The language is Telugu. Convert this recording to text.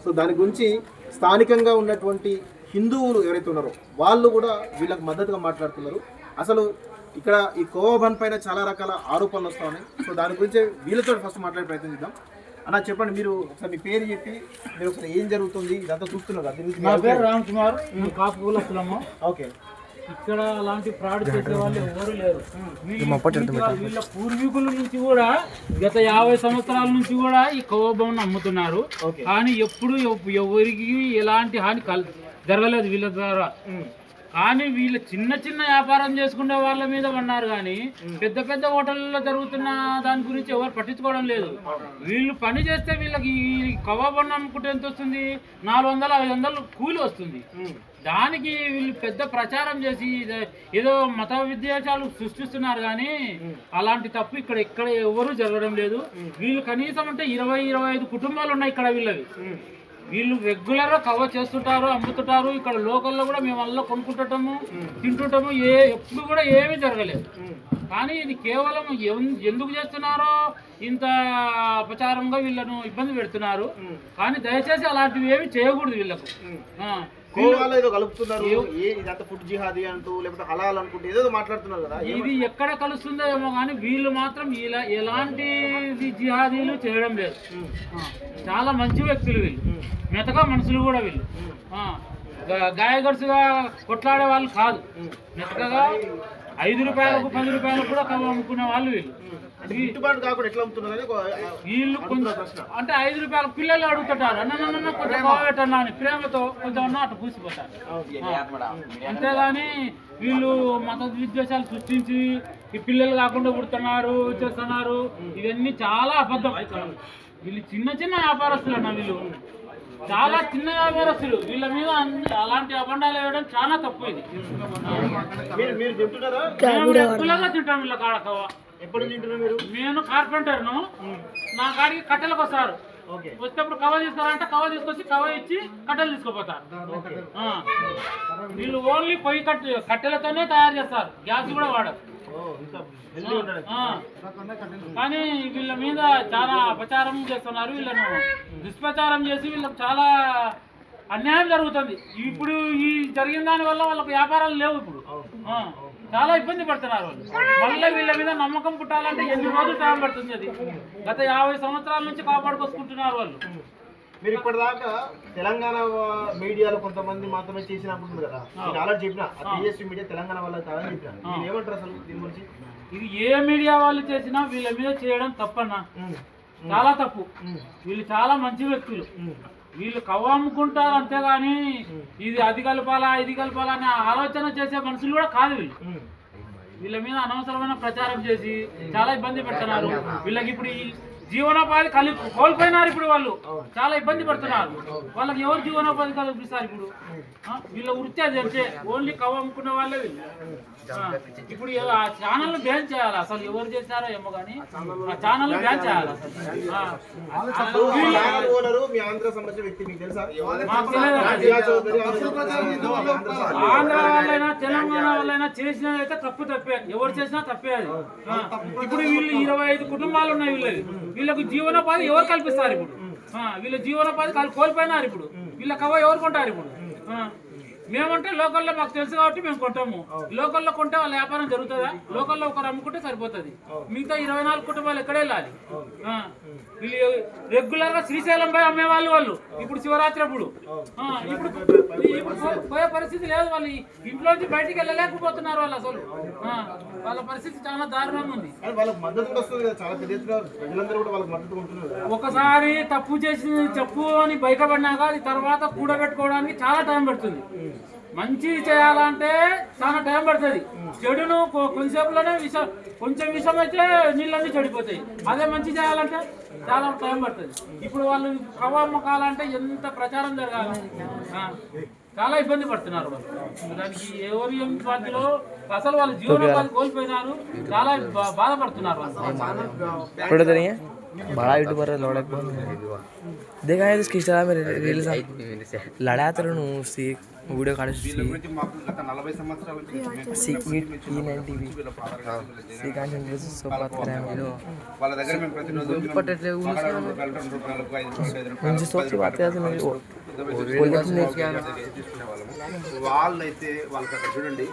సో దాని గురించి స్థానికంగా ఉన్నటువంటి హిందువులు ఎవరైతే ఉన్నారో వాళ్ళు కూడా వీళ్ళకి మద్దతుగా మాట్లాడుతున్నారు. అసలు ఇక్కడ ఈ కోవా పైన చాలా రకాల ఆరోపణలు వస్తూ ఉన్నాయి. సో దాని గురించి వీళ్ళతో ఫస్ట్ మాట్లాడే ప్రయత్నం చేద్దాం. అన్న చెప్పండి, మీరు ఒకసారి మీ పేరు చెప్పి మీరు ఒకసారి ఏం జరుగుతుంది ఇదంతా చూస్తున్నారు. నా పేరు రామ్ కుమార్, కాపు కులస్తులము. ఓకే, ఇక్కడ అలాంటి ఫ్రాడ్ చేసే వాళ్ళు ఎవరు లేరు. వీళ్ళ పూర్వీకుల నుంచి కూడా గత 50 సంవత్సరాల నుంచి కూడా ఈ కోవా అమ్ముతున్నారు. కానీ ఎప్పుడు ఎవరికి ఎలాంటి హాని జరగలేదు వీళ్ళ ద్వారా. కానీ వీళ్ళు చిన్న చిన్న వ్యాపారం చేసుకునే వాళ్ళ మీద ఉన్నారు. కానీ పెద్ద పెద్ద హోటళ్ళలో జరుగుతున్న దాని గురించి ఎవరు పట్టించుకోవడం లేదు. వీళ్ళు పని చేస్తే వీళ్ళకి కబాబ్ అమ్ముకుంటే ఎంత వస్తుంది? 400-500 కూలి వస్తుంది. దానికి వీళ్ళు పెద్ద ప్రచారం చేసి ఏదో మత విద్వేషాలు సృష్టిస్తున్నారు. కానీ అలాంటి తప్పు ఇక్కడ ఎవరు జరగడం లేదు. వీళ్ళు కనీసం అంటే 20-25 కుటుంబాలు ఉన్నాయి ఇక్కడ. వీళ్ళు రెగ్యులర్గా కవర్ చేస్తుంటారు, అమ్ముతుంటారు. ఇక్కడ లోకల్లో కూడా మేము అలా కొనుక్కుంటాము, తింటుంటాము. ఎప్పుడు కూడా ఏమీ జరగలేదు. కానీ ఇది కేవలం ఎందుకు చేస్తున్నారో ఇంత అపచారంగా వీళ్ళను ఇబ్బంది పెడుతున్నారు. కానీ దయచేసి అలాంటివి ఏమి చేయకూడదు. వీళ్ళకు ఇది ఎక్కడ కలుస్తుందో ఏమో, కానీ వీళ్ళు మాత్రం ఇలా ఎలాంటి జిహాదీలు చేయడం లేదు. చాలా మంచి వ్యక్తులు వీళ్ళు, మెతగా మనుషులు కూడా వీళ్ళు. గాయగడుసుగా కొట్లాడే వాళ్ళు కాదు. మెతకగా 5 రూపాయలకు 10 రూపాయలకు కూడా అమ్ముకునే వాళ్ళు వీళ్ళు. వీళ్ళు అంటే 5 రూపాయలు పిల్లలు అడుగుతుంటారు, అన్న కొంచెం కావట్టన్నా అని ప్రేమతో కొంచెం అన్న అటు పూసిపోతారు. అంతేగాని వీళ్ళు మత విద్వేషాలు సృష్టించి ఈ పిల్లలు కాకుండా పుడుతున్నారు, చేస్తున్నారు. ఇవన్నీ చాలా అబద్ధం. వీళ్ళు చిన్న చిన్న వ్యాపారస్తులు అన్న. వీళ్ళు చాలా చిన్న వ్యాపారస్తులు. వీళ్ళ మీద అలాంటి అబండాలు వేయడం చాలా తప్పు. ఇది రెగ్యులర్గా తింటాం వీళ్ళ కాడ కవ్వ. ఎప్పుడు తింటున్నారు మీరు? నేను కార్పెంటర్ను. నా కాడికి కట్టెలకు వస్తారు. వచ్చేటప్పుడు కవ తీసుకోవాలంటే కవ తీసుకొచ్చి కవ ఇచ్చి కట్టెలు తీసుకుపోతారు. వీళ్ళు ఓన్లీ పొయ్యి కట్టెలతోనే తయారు చేస్తారు, గ్యాస్ కూడా వాడరు. కానీ వీళ్ళ మీద చాలా అపచారం చేస్తున్నారు. వీళ్ళను దుష్ప్రచారం చేసి వీళ్ళకి చాలా అన్యాయం జరుగుతుంది. ఇప్పుడు ఈ జరిగిన దాని వల్ల వాళ్ళకి వ్యాపారాలు లేవు. ఇప్పుడు చాలా ఇబ్బంది పడుతున్నారు వాళ్ళు. మళ్ళీ వీళ్ళ మీద నమ్మకం పుట్టాలంటే ఎన్ని రోజులు టైం పడుతుంది? అది గత 50 సంవత్సరాల నుంచి కాపాడుకొసుకుంటున్నారు వాళ్ళు. మీరు ఇప్పటిదాకా తెలంగాణ మీడియాలో కొంతమంది మాత్రమే చేసిన అనుకుంటుంది కదా, నేను ఆల్రెడీ చెప్పిన టీఎస్పీ మీడియా తెలంగాణ వాళ్ళకి కాదని చెప్పిన. ఏమంటారు అసలు దీని గురించి? ఇది ఏ మీడియా వాళ్ళు చేసినా వీళ్ళ మీద చేయడం తప్పన్నా, చాలా తప్పు. వీళ్ళు చాలా మంచి వ్యక్తులు. వీళ్ళు కవ్వ అమ్ముకుంటారు అంతేగాని అది కలపాలా ఇది కలపాలా అనే ఆలోచన చేసే మనుషులు కూడా కాదు వీళ్ళు. వీళ్ళ మీద అనవసరమైన ప్రచారం చేసి చాలా ఇబ్బంది పెడుతున్నారు. వీళ్ళకి ఇప్పుడు జీవనోపాధి కోల్పోయినారు. ఇప్పుడు వాళ్ళు చాలా ఇబ్బంది పడుతున్నారు. వాళ్ళకి ఎవరు జీవనోపాధి కల్పిస్తారు? ఇప్పుడు వీళ్ళ వృత్తి అది అంటే ఓన్లీ కవ్వ అమ్ముకునే వాళ్ళే వీళ్ళు. ఇప్పుడు ఆ ఛానల్ బ్యాన్ చేయాలి. అసలు ఎవరు చేశారో ఏమో కానీ ఆ ఛానల్ బ్యాన్ చేయాలి. ఆంధ్ర వాళ్ళైనా తెలంగాణ వాళ్ళైనా చేసినదైతే తప్పే. ఎవరు చేసినా తప్పే అది. ఇప్పుడు వీళ్ళు 25 కుటుంబాలు ఉన్నాయి. వీళ్ళకు జీవనోపాధి ఎవరు కల్పిస్తారు? ఇప్పుడు వీళ్ళ జీవనోపాధి కోల్పోయినారు. ఇప్పుడు వీళ్ళ కవ్వ ఎవరు కొంటారు? ఇప్పుడు మేమంటే లోకల్లో మాకు తెలుసు కాబట్టి మేము కొంటాము. లోకల్లో కొంటే వాళ్ళ వ్యాపారం జరుగుతుందా? లోకల్లో ఒకరు అమ్ముకుంటే సరిపోతుంది. మిగతా 24 కుటుంబాలు ఎక్కడ వెళ్ళాలి? వీళ్ళు రెగ్యులర్ గా శ్రీశైలం పోయి అమ్మేవాళ్ళు. వాళ్ళు ఇప్పుడు శివరాత్రి అప్పుడు పోయే పరిస్థితి లేదు. వాళ్ళు ఇంట్లోంచి బయటికి వెళ్ళలేకపోతున్నారు. వాళ్ళు అసలు వాళ్ళ పరిస్థితి చాలా దారుణంగా ఉంది. ఒకసారి తప్పు చేసి చెప్పు అని బయటపడినాక అది తర్వాత కూడబెట్టుకోవడానికి చాలా టైం పడుతుంది. మంచి చేయాలంటే చాలా టైం పడుతుంది. చెడును కొంచెంసేపులోనే కొంచెం విషం అయితే నీళ్ళన్నీ చెడిపోతాయి. అదే మంచి చేయాలంటే చాలా టైం పడుతుంది. ఇప్పుడు వాళ్ళు కవ్వ అమ్మకాలంటే ఎంత ప్రచారం జరగాలి? చాలా ఇబ్బంది పడుతున్నారు వాళ్ళు. దానికి ఎవరి మధ్యలో అసలు వాళ్ళ జీవనోపాధి కోల్పోయినారు. చాలా బాధపడుతున్నారు వాళ్ళు. बड़ा यूट्यूबर है लौड़क देखा है इसकी इंस्टा में रील्स लड़ा तो सी वीडियो काट सी टीवी सी कंटेंट सो बात कर रहे हैं मुझे सोच की बात करते मेरे వాళ్ళైతే వాళ్ళకి అక్కడ చూడండి